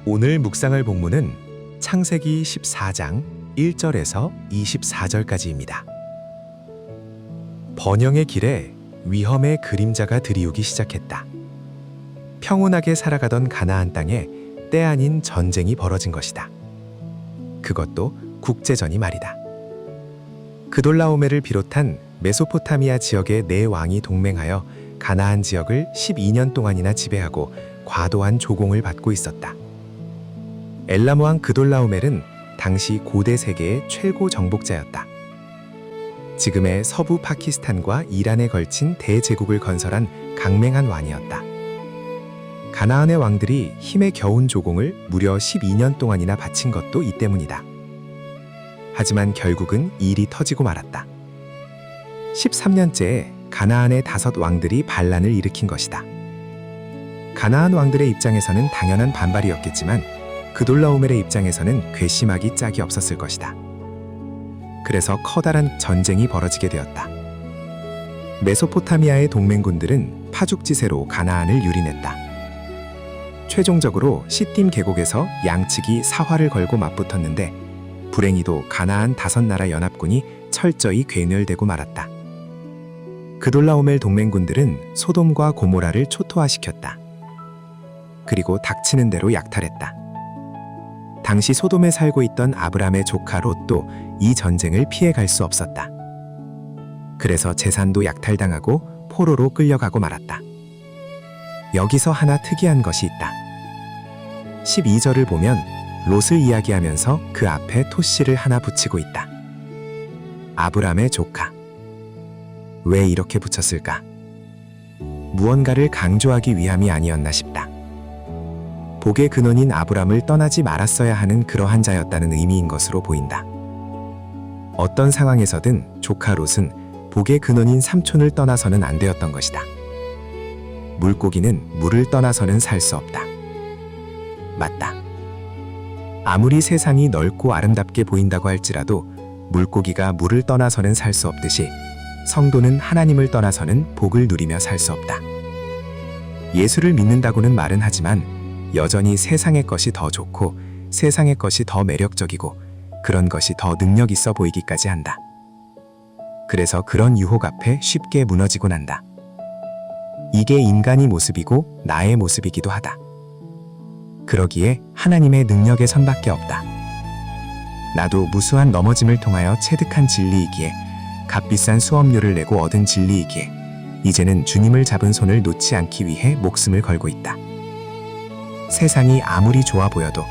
오늘 묵상할 본문은 창세기 14장 1절에서 24절까지입니다. 번영의 길에 위험의 그림자가 들이우기 시작했다. 평온하게 살아가던 가나안 땅에 때 아닌 전쟁이 벌어진 것이다. 그것도 국제전이 말이다. 그돌라오메를 비롯한 메소포타미아 지역의 네 왕이 동맹하여 가나안 지역을 12년 동안이나 지배하고 과도한 조공을 받고 있었다. 엘람 왕 그돌라오멜은 당시 고대 세계의 최고 정복자였다. 지금의 서부 파키스탄과 이란에 걸친 대제국을 건설한 강맹한 왕이었다. 가나안의 왕들이 힘에 겨운 조공을 무려 12년 동안이나 바친 것도 이 때문이다. 하지만 결국은 일이 터지고 말았다. 13년째에 가나안의 5 왕들이 반란을 일으킨 것이다. 가나안 왕들의 입장에서는 당연한 반발이었겠지만 그돌라오멜의 입장에서는 괘씸하기 짝이 없었을 것이다. 그래서 커다란 전쟁이 벌어지게 되었다. 메소포타미아의 동맹군들은 파죽지세로 가나안을 유린했다. 최종적으로 시딤 계곡에서 양측이 사활을 걸고 맞붙었는데 불행히도 가나안 5나라 연합군이 철저히 괴멸되고 말았다. 그돌라오멜 동맹군들은 소돔과 고모라를 초토화시켰다. 그리고 닥치는 대로 약탈했다. 당시 소돔에 살고 있던 아브람의 조카 롯도 이 전쟁을 피해갈 수 없었다. 그래서 재산도 약탈당하고 포로로 끌려가고 말았다. 여기서 하나 특이한 것이 있다. 12절을 보면 롯을 이야기하면서 그 앞에 토씨를 하나 붙이고 있다. 아브람의 조카. 왜 이렇게 붙였을까? 무언가를 강조하기 위함이 아니었나 싶다. 복의 근원인 아브람을 떠나지 말았어야 하는 그러한 자였다는 의미인 것으로 보인다. 어떤 상황에서든 조카 롯은 복의 근원인 삼촌을 떠나서는 안 되었던 것이다. 물고기는 물을 떠나서는 살 수 없다. 맞다. 아무리 세상이 넓고 아름답게 보인다고 할지라도 물고기가 물을 떠나서는 살 수 없듯이 성도는 하나님을 떠나서는 복을 누리며 살 수 없다. 예수를 믿는다고는 말은 하지만 여전히 세상의 것이 더 좋고 세상의 것이 더 매력적이고 그런 것이 더 능력 있어 보이기까지 한다. 그래서 그런 유혹 앞에 쉽게 무너지곤 한다. 이게 인간의 모습이고 나의 모습이기도 하다. 그러기에 하나님의 능력의 선밖에 없다. 나도 무수한 넘어짐을 통하여 체득한 진리이기에 값비싼 수업료를 내고 얻은 진리이기에 이제는 주님을 잡은 손을 놓지 않기 위해 목숨을 걸고 있다. 세상이 아무리 좋아 보여도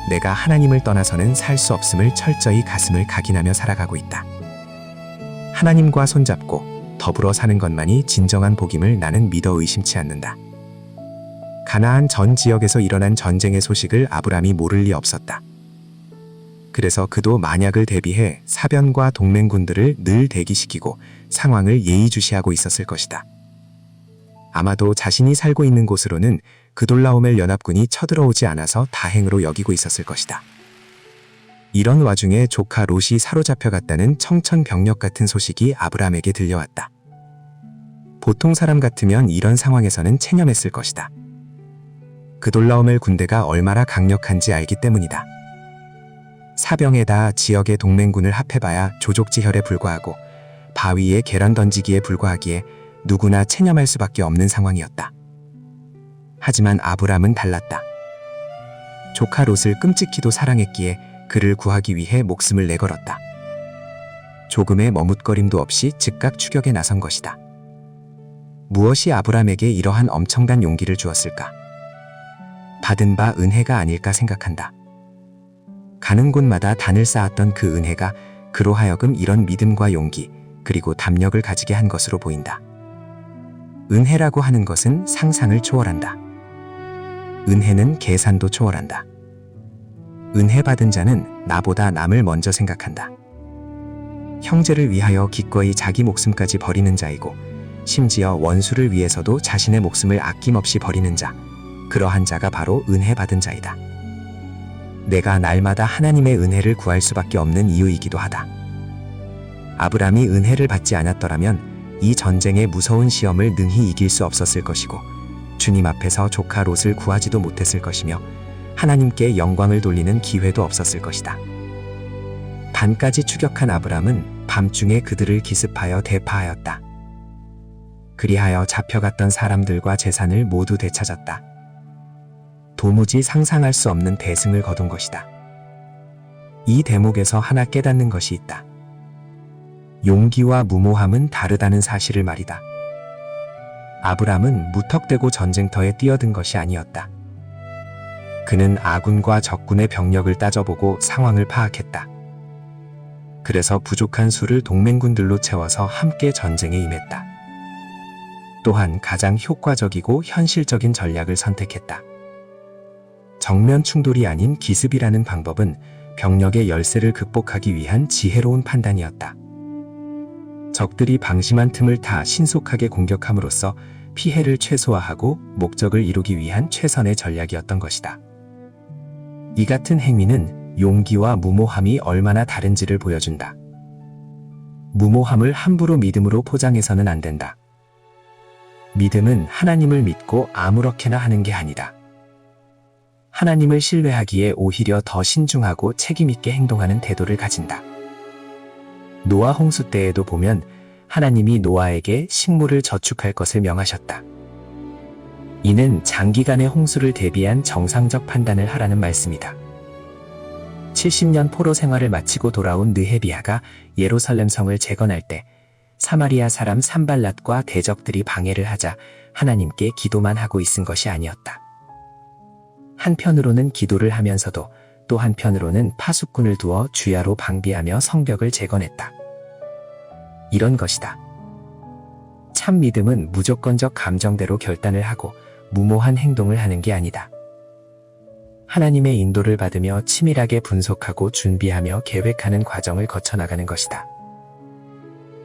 내가 하나님을 떠나서는 살 수 없음을 철저히 가슴을 각인하며 살아가고 있다. 하나님과 손잡고 더불어 사는 것만이 진정한 복임을 나는 믿어 의심치 않는다. 가나안 전 지역에서 일어난 전쟁의 소식을 아브람이 모를 리 없었다. 그래서 그도 만약을 대비해 사변과 동맹군들을 늘 대기시키고 상황을 예의주시하고 있었을 것이다. 아마도 자신이 살고 있는 곳으로는 그돌라오멜 연합군이 쳐들어오지 않아서 다행으로 여기고 있었을 것이다. 이런 와중에 조카 롯이 사로잡혀갔다는 청천벽력 같은 소식이 아브람에게 들려왔다. 보통 사람 같으면 이런 상황에서는 체념했을 것이다. 그돌라오멜 군대가 얼마나 강력한지 알기 때문이다. 사병에다 지역의 동맹군을 합해봐야 조족지혈에 불과하고 바위에 계란 던지기에 불과하기에 누구나 체념할 수밖에 없는 상황이었다. 하지만 아브람은 달랐다. 조카 롯을 끔찍히도 사랑했기에 그를 구하기 위해 목숨을 내걸었다. 조금의 머뭇거림도 없이 즉각 추격에 나선 것이다. 무엇이 아브람에게 이러한 엄청난 용기를 주었을까? 받은 바 은혜가 아닐까 생각한다. 가는 곳마다 단을 쌓았던 그 은혜가 그로 하여금 이런 믿음과 용기 그리고 담력을 가지게 한 것으로 보인다. 은혜라고 하는 것은 상상을 초월한다. 은혜는 계산도 초월한다. 은혜 받은 자는 나보다 남을 먼저 생각한다. 형제를 위하여 기꺼이 자기 목숨까지 버리는 자이고 심지어 원수를 위해서도 자신의 목숨을 아낌없이 버리는 자, 그러한 자가 바로 은혜 받은 자이다. 내가 날마다 하나님의 은혜를 구할 수밖에 없는 이유이기도 하다. 아브람이 은혜를 받지 않았더라면 이 전쟁의 무서운 시험을 능히 이길 수 없었을 것이고 주님 앞에서 조카 롯을 구하지도 못했을 것이며 하나님께 영광을 돌리는 기회도 없었을 것이다. 반까지 추격한 아브람은 밤중에 그들을 기습하여 대파하였다. 그리하여 잡혀갔던 사람들과 재산을 모두 되찾았다. 도무지 상상할 수 없는 대승을 거둔 것이다. 이 대목에서 하나 깨닫는 것이 있다. 용기와 무모함은 다르다는 사실을 말이다. 아브람은 무턱대고 전쟁터에 뛰어든 것이 아니었다. 그는 아군과 적군의 병력을 따져보고 상황을 파악했다. 그래서 부족한 수를 동맹군들로 채워서 함께 전쟁에 임했다. 또한 가장 효과적이고 현실적인 전략을 선택했다. 정면 충돌이 아닌 기습이라는 방법은 병력의 열세를 극복하기 위한 지혜로운 판단이었다. 적들이 방심한 틈을 타 신속하게 공격함으로써 피해를 최소화하고 목적을 이루기 위한 최선의 전략이었던 것이다. 이 같은 행위는 용기와 무모함이 얼마나 다른지를 보여준다. 무모함을 함부로 믿음으로 포장해서는 안 된다. 믿음은 하나님을 믿고 아무렇게나 하는 게 아니다. 하나님을 신뢰하기에 오히려 더 신중하고 책임있게 행동하는 태도를 가진다. 노아 홍수 때에도 보면 하나님이 노아에게 식물을 저축할 것을 명하셨다. 이는 장기간의 홍수를 대비한 정상적 판단을 하라는 말씀이다. 70년 포로 생활을 마치고 돌아온 느헤비야가 예루살렘 성을 재건할 때 사마리아 사람 산발랏과 대적들이 방해를 하자 하나님께 기도만 하고 있은 것이 아니었다. 한편으로는 기도를 하면서도 또 한편으로는 파수꾼을 두어 주야로 방비하며 성벽을 재건했다. 이런 것이다. 참 믿음은 무조건적 감정대로 결단을 하고 무모한 행동을 하는 게 아니다. 하나님의 인도를 받으며 치밀하게 분석하고 준비하며 계획하는 과정을 거쳐나가는 것이다.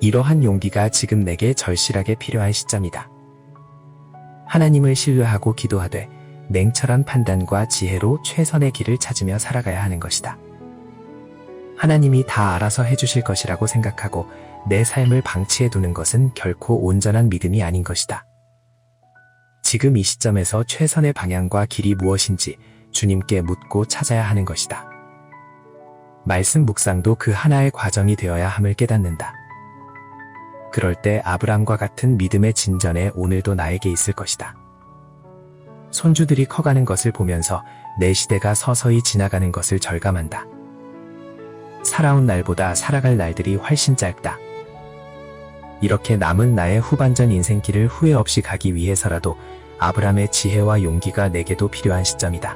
이러한 용기가 지금 내게 절실하게 필요한 시점이다. 하나님을 신뢰하고 기도하되 냉철한 판단과 지혜로 최선의 길을 찾으며 살아가야 하는 것이다. 하나님이 다 알아서 해주실 것이라고 생각하고 내 삶을 방치해 두는 것은 결코 온전한 믿음이 아닌 것이다. 지금 이 시점에서 최선의 방향과 길이 무엇인지 주님께 묻고 찾아야 하는 것이다. 말씀 묵상도 그 하나의 과정이 되어야 함을 깨닫는다. 그럴 때 아브람과 같은 믿음의 진전에 오늘도 나에게 있을 것이다. 손주들이 커가는 것을 보면서 내 시대가 서서히 지나가는 것을 절감한다. 살아온 날보다 살아갈 날들이 훨씬 짧다. 이렇게 남은 나의 후반전 인생길을 후회 없이 가기 위해서라도 아브람의 지혜와 용기가 내게도 필요한 시점이다.